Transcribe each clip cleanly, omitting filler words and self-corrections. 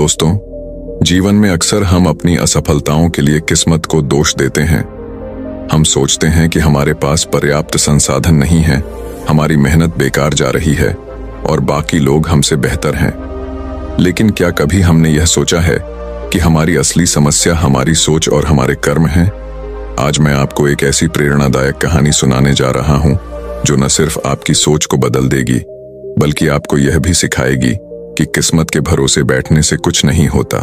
दोस्तों, जीवन में अक्सर हम अपनी असफलताओं के लिए किस्मत को दोष देते हैं। हम सोचते हैं कि हमारे पास पर्याप्त संसाधन नहीं है, हमारी मेहनत बेकार जा रही है और बाकी लोग हमसे बेहतर हैं। लेकिन क्या कभी हमने यह सोचा है कि हमारी असली समस्या हमारी सोच और हमारे कर्म हैं? आज मैं आपको एक ऐसी प्रेरणादायक कहानी सुनाने जा रहा हूं जो न सिर्फ आपकी सोच को बदल देगी, बल्कि आपको यह भी सिखाएगी कि किस्मत के भरोसे बैठने से कुछ नहीं होता।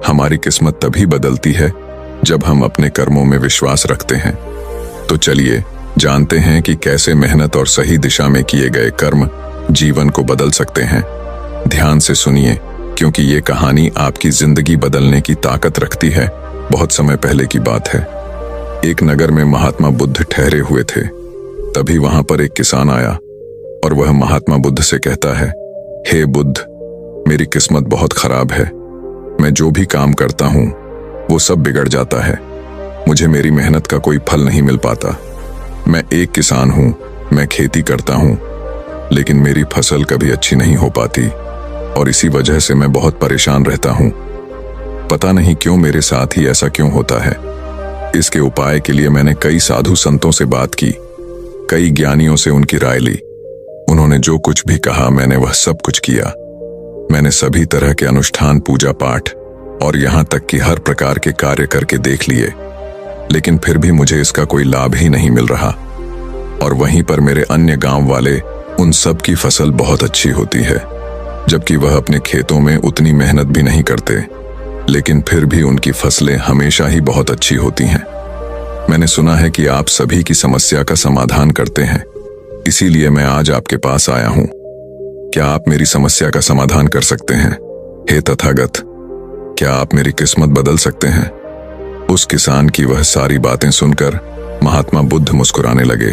हमारी किस्मत तभी बदलती है जब हम अपने कर्मों में विश्वास रखते हैं। तो चलिए जानते हैं कि कैसे मेहनत और सही दिशा में किए गए कर्म जीवन को बदल सकते हैं। ध्यान से सुनिए, क्योंकि ये कहानी आपकी जिंदगी बदलने की ताकत रखती है। बहुत समय पहले की बात है। एक नगर में महात्मा बुद्ध ठहरे हुए थे। तभी वहां पर एक किसान आया और वह महात्मा बुद्ध से कहता है, हे बुद्ध, मेरी किस्मत बहुत खराब है। मैं जो भी काम करता हूं वो सब बिगड़ जाता है। मुझे मेरी मेहनत का कोई फल नहीं मिल पाता। मैं एक किसान हूं, मैं खेती करता हूं, लेकिन मेरी फसल कभी अच्छी नहीं हो पाती और इसी वजह से मैं बहुत परेशान रहता हूं। पता नहीं क्यों मेरे साथ ही ऐसा क्यों होता है। इसके उपाय के लिए मैंने कई साधु संतों से बात की, कई ज्ञानियों से उनकी राय ली। उन्होंने जो कुछ भी कहा मैंने वह सब कुछ किया। मैंने सभी तरह के अनुष्ठान, पूजा पाठ और यहां तक कि हर प्रकार के कार्य करके देख लिए, लेकिन फिर भी मुझे इसका कोई लाभ ही नहीं मिल रहा। और वहीं पर मेरे अन्य गांव वाले, उन सब की फसल बहुत अच्छी होती है, जबकि वह अपने खेतों में उतनी मेहनत भी नहीं करते, लेकिन फिर भी उनकी फसलें हमेशा ही बहुत अच्छी होती हैं। मैंने सुना है कि आप सभी की समस्या का समाधान करते हैं, इसीलिए मैं आज आपके पास आया हूं। क्या आप मेरी समस्या का समाधान कर सकते हैं? हे तथागत, क्या आप मेरी किस्मत बदल सकते हैं? उस किसान की वह सारी बातें सुनकर महात्मा बुद्ध मुस्कुराने लगे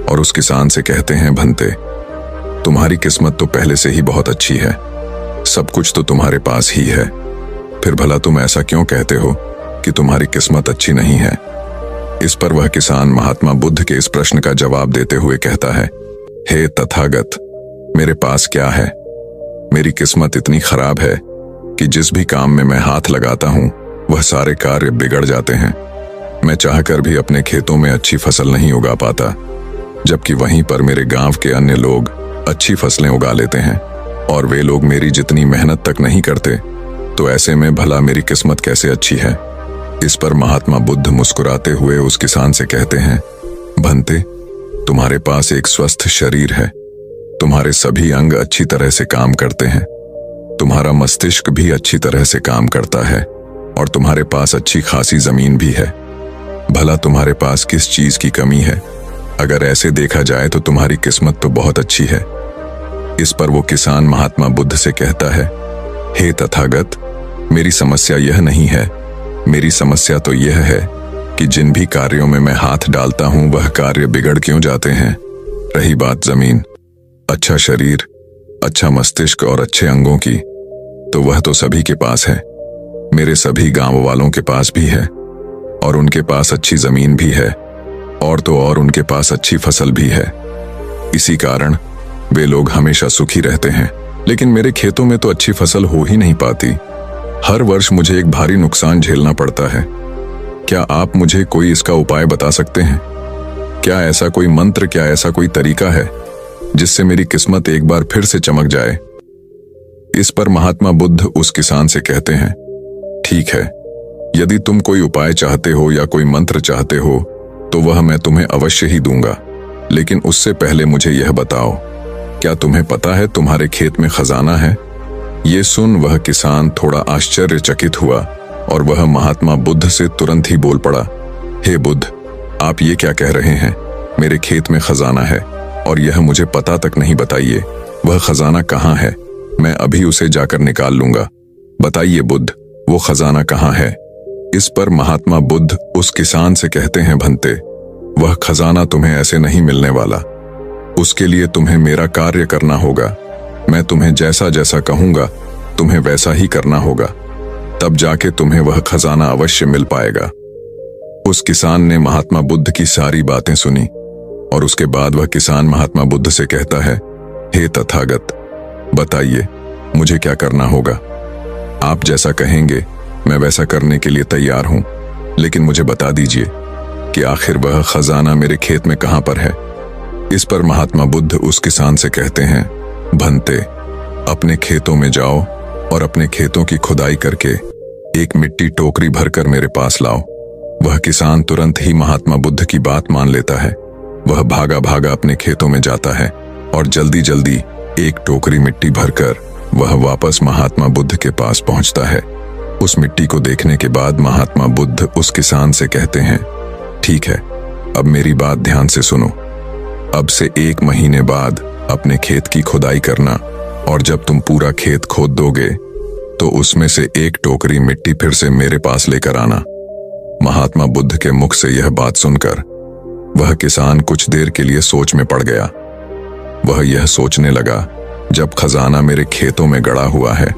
और उस किसान से कहते हैं, भंते, तुम्हारी किस्मत तो पहले से ही बहुत अच्छी है, सब कुछ तो तुम्हारे पास ही है, फिर भला तुम ऐसा क्यों कहते हो कि तुम्हारी किस्मत अच्छी नहीं है? इस पर वह किसान महात्मा बुद्ध के इस प्रश्न का जवाब देते हुए कहता है, हे तथागत, मेरे पास क्या है? मेरी किस्मत इतनी खराब है कि जिस भी काम में मैं हाथ लगाता हूं वह सारे कार्य बिगड़ जाते हैं। मैं चाहकर भी अपने खेतों में अच्छी फसल नहीं उगा पाता, जबकि वहीं पर मेरे गांव के अन्य लोग अच्छी फसलें उगा लेते हैं और वे लोग मेरी जितनी मेहनत तक नहीं करते। तो ऐसे में भला मेरी किस्मत कैसे अच्छी है? इस पर महात्मा बुद्ध मुस्कुराते हुए उस किसान से कहते हैं, भंते, तुम्हारे पास एक स्वस्थ शरीर है, तुम्हारे सभी अंग अच्छी तरह से काम करते हैं, तुम्हारा मस्तिष्क भी अच्छी तरह से काम करता है और तुम्हारे पास अच्छी खासी जमीन भी है। भला तुम्हारे पास किस चीज की कमी है? अगर ऐसे देखा जाए तो तुम्हारी किस्मत तो बहुत अच्छी है। इस पर वो किसान महात्मा बुद्ध से कहता है, हे तथागत, मेरी समस्या यह नहीं है। मेरी समस्या तो यह है कि जिन भी कार्यों में मैं हाथ डालता हूं वह कार्य बिगड़ क्यों जाते हैं। रही बात जमीन, अच्छा शरीर, अच्छा मस्तिष्क और अच्छे अंगों की, तो वह तो सभी के पास है। मेरे सभी गांव वालों के पास भी है और उनके पास अच्छी जमीन भी है और तो और उनके पास अच्छी फसल भी है। इसी कारण वे लोग हमेशा सुखी रहते हैं। लेकिन मेरे खेतों में तो अच्छी फसल हो ही नहीं पाती। हर वर्ष मुझे एक भारी नुकसान झेलना पड़ता है। क्या आप मुझे कोई इसका उपाय बता सकते हैं? क्या ऐसा कोई मंत्र, क्या ऐसा कोई तरीका है जिससे मेरी किस्मत एक बार फिर से चमक जाए? इस पर महात्मा बुद्ध उस किसान से कहते हैं, ठीक है, यदि तुम कोई उपाय चाहते हो या कोई मंत्र चाहते हो तो वह मैं तुम्हें अवश्य ही दूंगा, लेकिन उससे पहले मुझे यह बताओ, क्या तुम्हें पता है तुम्हारे खेत में खजाना है? ये सुन वह किसान थोड़ा आश्चर्यचकित हुआ और वह महात्मा बुद्ध से तुरंत ही बोल पड़ा, हे बुद्ध, आप ये क्या कह रहे हैं? मेरे खेत में खजाना है और यह मुझे पता तक नहीं। बताइए, वह खजाना कहाँ है? मैं अभी उसे जाकर निकाल लूंगा। बताइए बुद्ध, वो खजाना कहाँ है? इस पर महात्मा बुद्ध उस किसान से कहते हैं, भंते, वह खजाना तुम्हें ऐसे नहीं मिलने वाला। उसके लिए तुम्हें मेरा कार्य करना होगा। मैं तुम्हें जैसा जैसा कहूंगा तुम्हें वैसा ही करना होगा, तब जाके तुम्हें वह खजाना अवश्य मिल पाएगा। उस किसान ने महात्मा बुद्ध की सारी बातें सुनी और उसके बाद वह किसान महात्मा बुद्ध से कहता है, हे तथागत, बताइए मुझे क्या करना होगा। आप जैसा कहेंगे मैं वैसा करने के लिए तैयार हूं, लेकिन मुझे बता दीजिए कि आखिर वह खजाना मेरे खेत में कहां पर है। इस पर महात्मा बुद्ध उस किसान से कहते हैं, भंते, अपने खेतों में जाओ और अपने खेतों की खुदाई करके एक मिट्टी टोकरी भरकर मेरे पास लाओ। वह किसान तुरंत ही महात्मा बुद्ध की बात मान लेता है। वह भागा भागा अपने खेतों में जाता है और जल्दी जल्दी एक टोकरी मिट्टी भरकर वह वापस महात्मा बुद्ध के पास पहुंचता है। उस मिट्टी को देखने के बाद महात्मा बुद्ध उस किसान से कहते हैं, ठीक है, अब मेरी बात ध्यान से सुनो। अब से 1 महीने बाद अपने खेत की खुदाई करना, और जब तुम पूरा खेत खोद दोगे तो उसमें से एक टोकरी मिट्टी फिर से मेरे पास लेकर आना। महात्मा बुद्ध के मुख से यह बात सुनकर वह किसान कुछ देर के लिए सोच में पड़ गया। वह यह सोचने लगा, जब खजाना मेरे खेतों में गड़ा हुआ है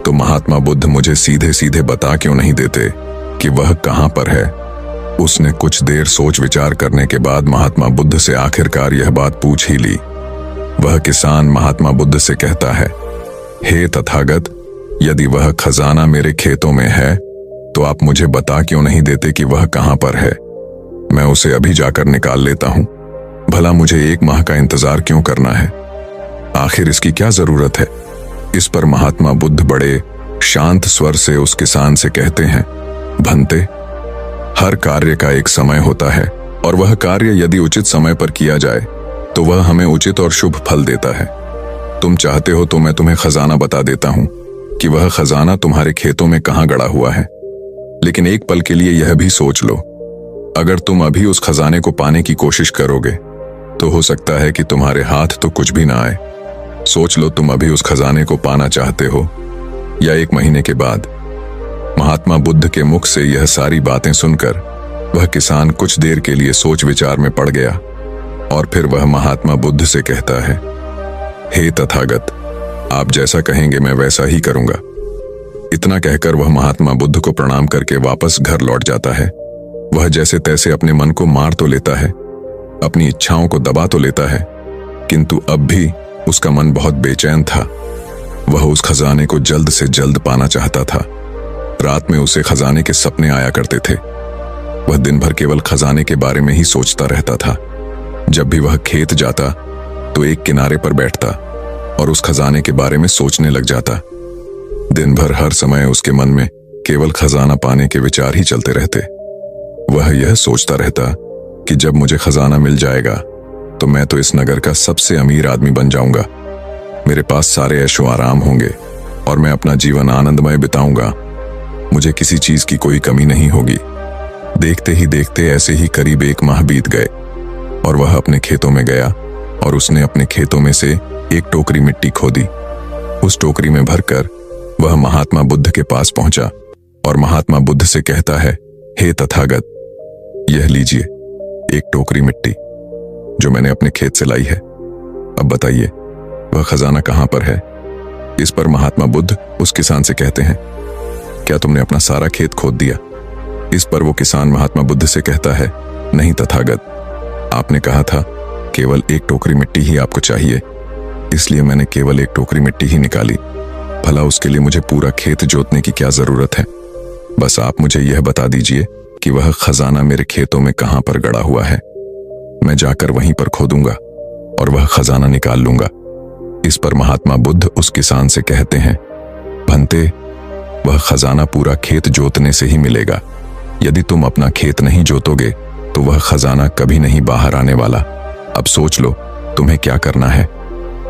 तो महात्मा बुद्ध मुझे सीधे सीधे बता क्यों नहीं देते कि वह कहां पर है। उसने कुछ देर सोच विचार करने के बाद महात्मा बुद्ध से आखिरकार यह बात पूछ ही ली। वह किसान महात्मा बुद्ध से कहता है, हे तथागत, यदि वह खजाना मेरे खेतों में है तो आप मुझे बता क्यों नहीं देते कि वह कहां पर है। मैं उसे अभी जाकर निकाल लेता हूं। भला मुझे 1 माह का इंतजार क्यों करना है? आखिर इसकी क्या जरूरत है? इस पर महात्मा बुद्ध बड़े शांत स्वर से उस किसान से कहते हैं, भंते, हर कार्य का एक समय होता है और वह कार्य यदि उचित समय पर किया जाए तो वह हमें उचित और शुभ फल देता है। तुम चाहते हो तो मैं तुम्हें खजाना बता देता हूं कि वह खजाना तुम्हारे खेतों में कहां गड़ा हुआ है, लेकिन एक पल के लिए यह भी सोच लो, अगर तुम अभी उस खजाने को पाने की कोशिश करोगे तो हो सकता है कि तुम्हारे हाथ तो कुछ भी ना आए। सोच लो, तुम अभी उस खजाने को पाना चाहते हो या 1 महीने के बाद। महात्मा बुद्ध के मुख से यह सारी बातें सुनकर वह किसान कुछ देर के लिए सोच विचार में पड़ गया और फिर वह महात्मा बुद्ध से कहता है, हे तथागत, आप जैसा कहेंगे मैं वैसा ही करूंगा। इतना कहकर वह महात्मा बुद्ध को प्रणाम करके वापस घर लौट जाता है। वह जैसे तैसे अपने मन को मार तो लेता है, अपनी इच्छाओं को दबा तो लेता है, किंतु अब भी उसका मन बहुत बेचैन था। वह उस खजाने को जल्द से जल्द पाना चाहता था। रात में उसे खजाने के सपने आया करते थे। वह दिन भर केवल खजाने के बारे में ही सोचता रहता था। जब भी वह खेत जाता तो एक किनारे पर बैठता और उस खजाने के बारे में सोचने लग जाता। दिन भर हर समय उसके मन में केवल खजाना पाने के विचार ही चलते रहते। वह यह सोचता रहता कि जब मुझे खजाना मिल जाएगा तो मैं तो इस नगर का सबसे अमीर आदमी बन जाऊंगा। मेरे पास सारे ऐशो आराम होंगे और मैं अपना जीवन आनंदमय बिताऊंगा। मुझे किसी चीज की कोई कमी नहीं होगी। देखते ही देखते ऐसे ही करीब 1 माह बीत गए और वह अपने खेतों में गया और उसने अपने खेतों में से एक टोकरी मिट्टी खोदी। उस टोकरी में भरकर वह महात्मा बुद्ध के पास पहुंचा और महात्मा बुद्ध से कहता है, हे तथागत, यह लीजिए एक टोकरी मिट्टी जो मैंने अपने खेत से लाई है। अब बताइए वह खजाना कहां पर है। इस पर महात्मा बुद्ध उस किसान से कहते हैं, क्या तुमने अपना सारा खेत खोद दिया? इस पर वो किसान महात्मा बुद्ध से कहता है, नहीं तथागत, आपने कहा था केवल एक टोकरी मिट्टी ही आपको चाहिए, इसलिए मैंने केवल एक टोकरी मिट्टी ही निकाली। भला उसके लिए मुझे पूरा खेत जोतने की क्या जरूरत है? बस आप मुझे यह बता दीजिए कि वह खजाना मेरे खेतों में कहां पर गड़ा हुआ है। मैं जाकर वहीं पर खोदूंगा और वह खजाना निकाल लूंगा। इस पर महात्मा बुद्ध उस किसान से कहते हैं, भंते, वह खजाना पूरा खेत जोतने से ही मिलेगा। यदि तुम अपना खेत नहीं जोतोगे तो वह खजाना कभी नहीं बाहर आने वाला। अब सोच लो तुम्हें क्या करना है।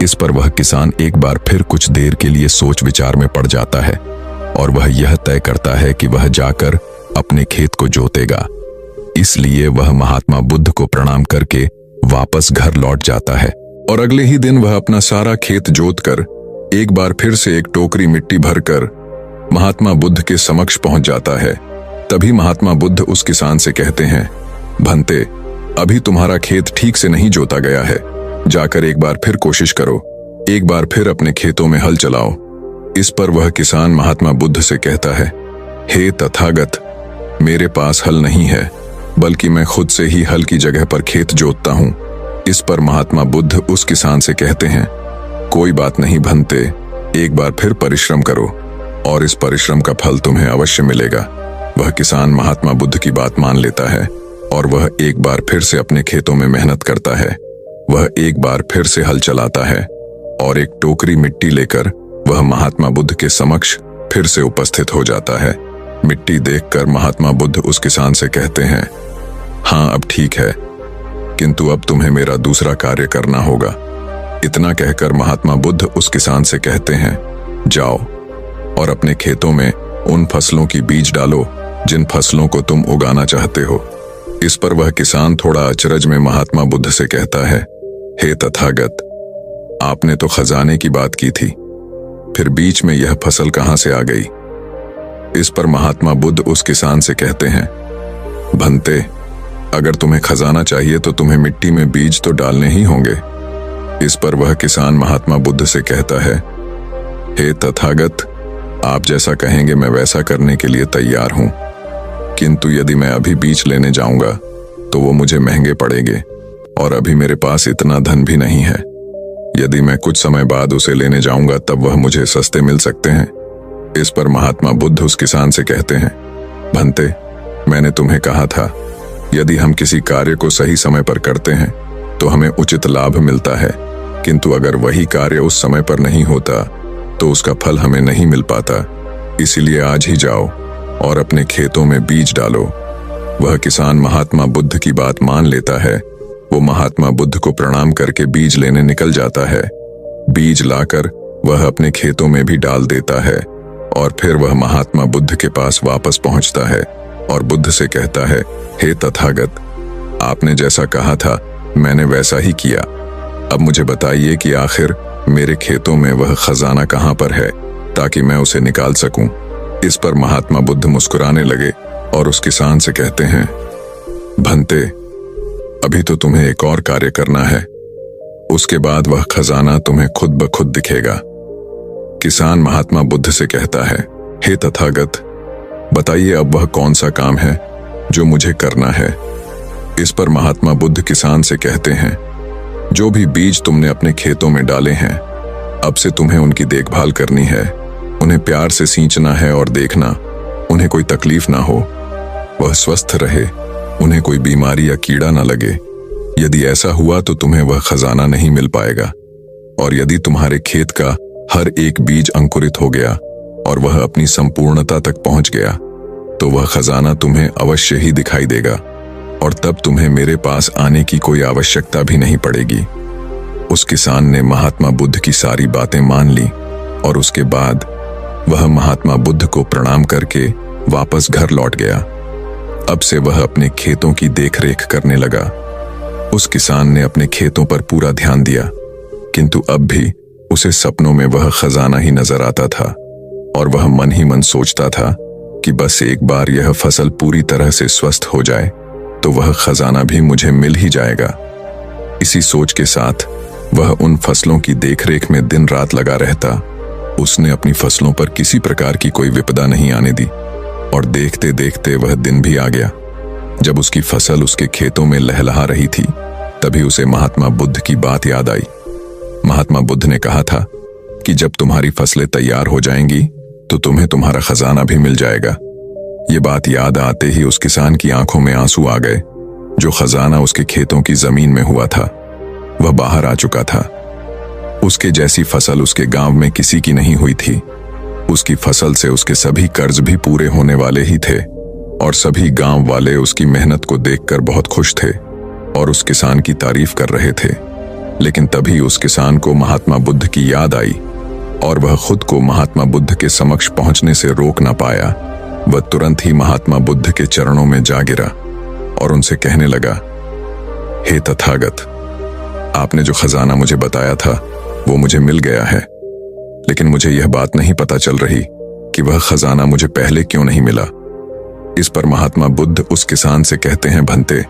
इस पर वह किसान एक बार फिर कुछ देर के लिए सोच विचार में पड़ जाता है और वह यह तय करता है कि वह जाकर अपने खेत को जोतेगा। इसलिए वह महात्मा बुद्ध को प्रणाम करके वापस घर लौट जाता है और अगले ही दिन वह अपना सारा खेत जोतकर एक बार फिर से एक टोकरी मिट्टी भरकर महात्मा बुद्ध के समक्ष पहुंच जाता है। तभी महात्मा बुद्ध उस किसान से कहते हैं, भंते, अभी तुम्हारा खेत ठीक से नहीं जोता गया है। जाकर एक बार फिर कोशिश करो, एक बार फिर अपने खेतों में हल चलाओ। इस पर वह किसान महात्मा बुद्ध से कहता है, हे तथागत, मेरे पास हल नहीं है, बल्कि मैं खुद से ही हल की जगह पर खेत जोतता हूं। इस पर महात्मा बुद्ध उस किसान से कहते हैं, कोई बात नहीं भंते, एक बार फिर परिश्रम करो। और इस परिश्रम का फल तुम्हें अवश्य मिलेगा। वह किसान महात्मा बुद्ध की बात मान लेता है और वह एक बार फिर से अपने खेतों में मेहनत करता है। वह एक बार फिर से हल चलाता है और एक टोकरी मिट्टी लेकर वह महात्मा बुद्ध के समक्ष फिर से उपस्थित हो जाता है। मिट्टी देखकर महात्मा बुद्ध उस किसान से कहते हैं, हाँ अब ठीक है, किंतु अब तुम्हें मेरा दूसरा कार्य करना होगा। इतना कहकर महात्मा बुद्ध उस किसान से कहते हैं, जाओ और अपने खेतों में उन फसलों की बीज डालो जिन फसलों को तुम उगाना चाहते हो। इस पर वह किसान थोड़ा अचरज में महात्मा बुद्ध से कहता है, हे तथागत, आपने तो खजाने की बात की थी, फिर बीच में यह फसल कहां से आ गई? इस पर महात्मा बुद्ध उस किसान से कहते हैं, भंते, अगर तुम्हें खजाना चाहिए तो तुम्हें मिट्टी में बीज तो डालने ही होंगे। इस पर वह किसान महात्मा बुद्ध से कहता है, हे तथागत, आप जैसा कहेंगे मैं वैसा करने के लिए तैयार हूं, किंतु यदि मैं अभी बीज लेने जाऊंगा तो वो मुझे महंगे पड़ेंगे और अभी मेरे पास इतना धन भी नहीं है। यदि मैं कुछ समय बाद उसे लेने जाऊंगा तब वह मुझे सस्ते मिल सकते हैं। इस पर महात्मा बुद्ध उस किसान से कहते हैं, भंते, मैंने तुम्हें कहा था, यदि हम किसी कार्य को सही समय पर करते हैं तो हमें उचित लाभ मिलता है, किंतु अगर वही कार्य उस समय पर नहीं होता तो उसका फल हमें नहीं मिल पाता। इसीलिए आज ही जाओ और अपने खेतों में बीज डालो। वह किसान महात्मा बुद्ध की बात मान लेता है। वो महात्मा बुद्ध को प्रणाम करके बीज लेने निकल जाता है। बीज लाकर वह अपने खेतों में भी डाल देता है और फिर वह महात्मा बुद्ध के पास वापस पहुंचता है और बुद्ध से कहता है, हे तथागत, आपने जैसा कहा था मैंने वैसा ही किया। अब मुझे बताइए कि आखिर मेरे खेतों में वह खजाना कहां पर है ताकि मैं उसे निकाल सकूं। इस पर महात्मा बुद्ध मुस्कुराने लगे और उस किसान से कहते हैं, भंते, अभी तो तुम्हें एक और कार्य करना है, उसके बाद वह खजाना तुम्हें खुद ब खुद दिखेगा। किसान महात्मा बुद्ध से कहता है, हे तथागत, बताइए अब वह कौन सा काम है जो मुझे करना है। इस पर महात्मा बुद्ध किसान से कहते हैं, जो भी बीज तुमने अपने खेतों में डाले हैं, अब से तुम्हें उनकी देखभाल करनी है। उन्हें प्यार से सींचना है और देखना उन्हें कोई तकलीफ ना हो, वह स्वस्थ रहे, उन्हें कोई बीमारी या कीड़ा ना लगे। यदि ऐसा हुआ तो तुम्हें वह खजाना नहीं मिल पाएगा। और यदि तुम्हारे खेत का हर एक बीज अंकुरित हो गया और वह अपनी संपूर्णता तक पहुंच गया तो वह खजाना तुम्हें अवश्य ही दिखाई देगा और तब तुम्हें मेरे पास आने की कोई आवश्यकता भी नहीं पड़ेगी। उस किसान ने महात्मा बुद्ध की सारी बातें मान ली और उसके बाद वह महात्मा बुद्ध को प्रणाम करके वापस घर लौट गया। अब से वह अपने खेतों की देखरेख करने लगा। उस किसान ने अपने खेतों पर पूरा ध्यान दिया, किंतु अब भी उसे सपनों में वह खजाना ही नजर आता था और वह मन ही मन सोचता था कि बस एक बार यह फसल पूरी तरह से स्वस्थ हो जाए तो वह खजाना भी मुझे मिल ही जाएगा। इसी सोच के साथ वह उन फसलों की देखरेख में दिन रात लगा रहता। उसने अपनी फसलों पर किसी प्रकार की कोई विपदा नहीं आने दी और देखते देखते वह दिन भी आ गया। जब उसकी फसल उसके खेतों में लहलहा रही थी तभी उसे महात्मा बुद्ध की बात याद आई। महात्मा बुद्ध ने कहा था कि जब तुम्हारी फसलें तैयार हो जाएंगी तो तुम्हें तुम्हारा खजाना भी मिल जाएगा। ये बात याद आते ही उस किसान की आंखों में आंसू आ गए। जो खजाना उसके खेतों की जमीन में हुआ था वह बाहर आ चुका था। उसके जैसी फसल उसके गांव में किसी की नहीं हुई थी। उसकी फसल से उसके सभी कर्ज भी पूरे होने वाले ही थे और सभी गांव वाले उसकी मेहनत को देखकर बहुत खुश थे और उस किसान की तारीफ कर रहे थे। लेकिन तभी उस किसान को महात्मा बुद्ध की याद आई और वह खुद को महात्मा बुद्ध के समक्ष पहुंचने से रोक ना पाया। वह तुरंत ही महात्मा बुद्ध के चरणों में जा गिरा और उनसे कहने लगा, हे तथागत, आपने जो खजाना मुझे बताया था वो मुझे मिल गया है, लेकिन मुझे यह बात नहीं पता चल रही कि वह खजाना मुझे पहले क्यों नहीं मिला। इस पर महात्मा बुद्ध उस किसान से कहते हैं, भंते,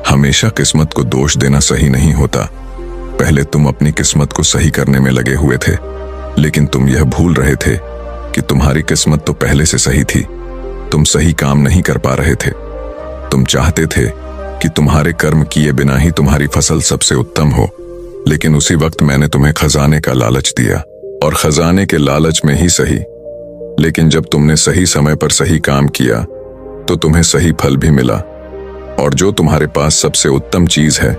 हमेशा किस्मत को दोष देना सही नहीं होता। पहले तुम अपनी किस्मत को सही करने में लगे हुए थे, लेकिन तुम यह भूल रहे थे कि तुम्हारी किस्मत तो पहले से सही थी। तुम सही काम नहीं कर पा रहे थे। तुम चाहते थे कि तुम्हारे कर्म किए बिना ही तुम्हारी फसल सबसे उत्तम हो, लेकिन उसी वक्त मैंने तुम्हें खजाने का लालच दिया और खजाने के लालच में ही सही लेकिन जब तुमने सही समय पर सही काम किया तो तुम्हें सही फल भी मिला। और जो तुम्हारे पास सबसे उत्तम चीज है,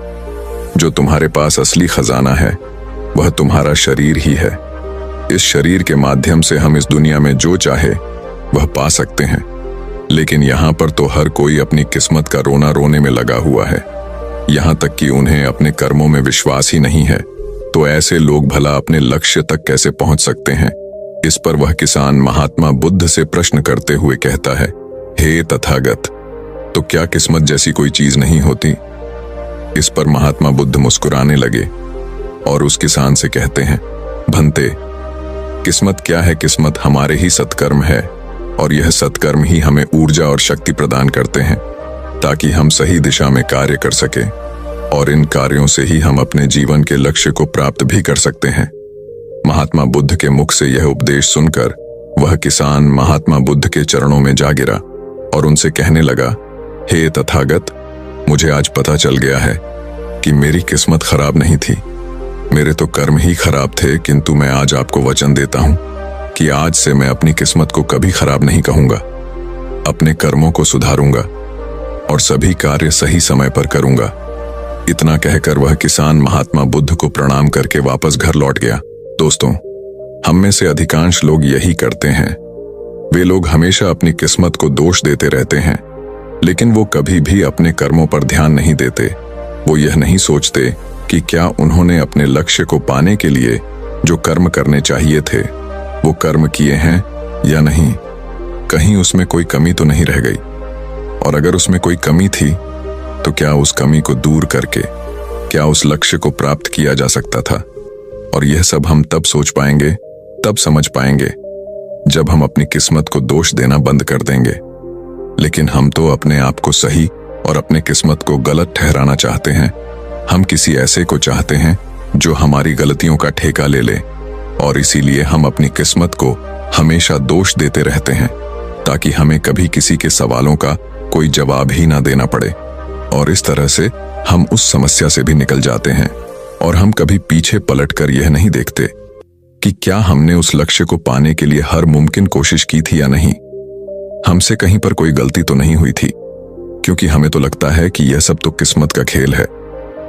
जो तुम्हारे पास असली खजाना है, वह तुम्हारा शरीर ही है। इस शरीर के माध्यम से हम इस दुनिया में जो चाहे वह पा सकते हैं। लेकिन यहाँ पर तो हर कोई अपनी किस्मत का रोना रोने में लगा हुआ है, यहाँ तक कि उन्हें अपने कर्मों में विश्वास ही नहीं है। तो ऐसे लोग भला अपने लक्ष्य तक कैसे पहुंच सकते हैं? इस पर वह किसान महात्मा बुद्ध से प्रश्न करते हुए कहता है, हे तथागत, तो क्या किस्मत जैसी कोई चीज नहीं होती? इस पर महात्मा बुद्ध मुस्कुराने लगे और उस किसान से कहते हैं, भंते, किस्मत क्या है? किस्मत हमारे ही सत्कर्म है, और यह सत्कर्म ही हमें ऊर्जा और शक्ति प्रदान करते हैं ताकि हम सही दिशा में कार्य कर सके, और इन कार्यों से ही हम अपने जीवन के लक्ष्य को प्राप्त भी कर सकते हैं। महात्मा बुद्ध के मुख से यह उपदेश सुनकर वह किसान महात्मा बुद्ध के चरणों में जा गिरा और उनसे कहने लगा, हे तथागत, मुझे आज पता चल गया है कि मेरी किस्मत खराब नहीं थी, मेरे तो कर्म ही खराब थे। किंतु मैं आज आपको वचन देता हूं कि आज से मैं अपनी किस्मत को कभी खराब नहीं कहूंगा, अपने कर्मों को सुधारूंगा और सभी कार्य सही समय पर करूंगा। इतना कहकर वह किसान महात्मा बुद्ध को प्रणाम करके वापस घर लौट गया। दोस्तों, हम में से अधिकांश लोग यही करते हैं। वे लोग हमेशा अपनी किस्मत को दोष देते रहते हैं, लेकिन वो कभी भी अपने कर्मों पर ध्यान नहीं देते। वो यह नहीं सोचते कि क्या उन्होंने अपने लक्ष्य को पाने के लिए जो कर्म करने चाहिए थे वो कर्म किए हैं या नहीं, कहीं उसमें कोई कमी तो नहीं रह गई, और अगर उसमें कोई कमी थी तो क्या उस कमी को दूर करके क्या उस लक्ष्य को प्राप्त किया जा सकता था। और यह सब हम तब सोच पाएंगे, तब समझ पाएंगे जब हम अपनी किस्मत को दोष देना बंद कर देंगे। लेकिन हम तो अपने आप को सही और अपने किस्मत को गलत ठहराना चाहते हैं। हम किसी ऐसे को चाहते हैं जो हमारी गलतियों का ठेका ले ले, और इसीलिए हम अपनी किस्मत को हमेशा दोष देते रहते हैं ताकि हमें कभी किसी के सवालों का कोई जवाब ही ना देना पड़े। और इस तरह से हम उस समस्या से भी निकल जाते हैं, और हम कभी पीछे पलटकर यह नहीं देखते कि क्या हमने उस लक्ष्य को पाने के लिए हर मुमकिन कोशिश की थी या नहीं। हमसे कहीं पर कोई गलती तो नहीं हुई थी, क्योंकि हमें तो लगता है कि यह सब तो किस्मत का खेल है,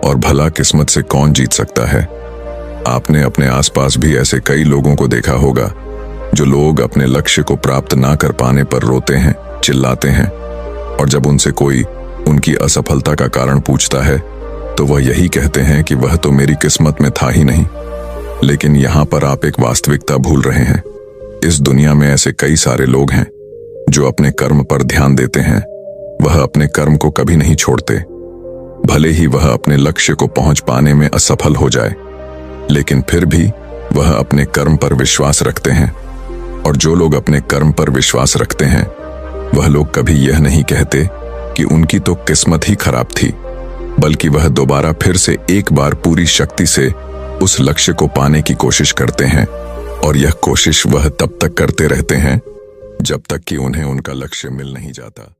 और भला किस्मत से कौन जीत सकता है। आपने अपने आसपास भी ऐसे कई लोगों को देखा होगा जो लोग अपने लक्ष्य को प्राप्त ना कर पाने पर रोते हैं, चिल्लाते हैं, और जब उनसे कोई उनकी असफलता का कारण पूछता है तो वह यही कहते हैं कि वह तो मेरी किस्मत में था ही नहीं। लेकिन यहाँ पर आप एक वास्तविकता भूल रहे हैं। इस दुनिया में ऐसे कई सारे लोग हैं जो अपने कर्म पर ध्यान देते हैं। वह अपने कर्म को कभी नहीं छोड़ते, भले ही वह अपने लक्ष्य को पहुंच पाने में असफल हो जाए, लेकिन फिर भी वह अपने कर्म पर विश्वास रखते हैं। और जो लोग अपने कर्म पर विश्वास रखते हैं वह लोग कभी यह नहीं कहते कि उनकी तो किस्मत ही खराब थी, बल्कि वह दोबारा फिर से एक बार पूरी शक्ति से उस लक्ष्य को पाने की कोशिश करते हैं। और यह कोशिश वह तब तक करते रहते हैं जब तक कि उन्हें उनका लक्ष्य मिल नहीं जाता।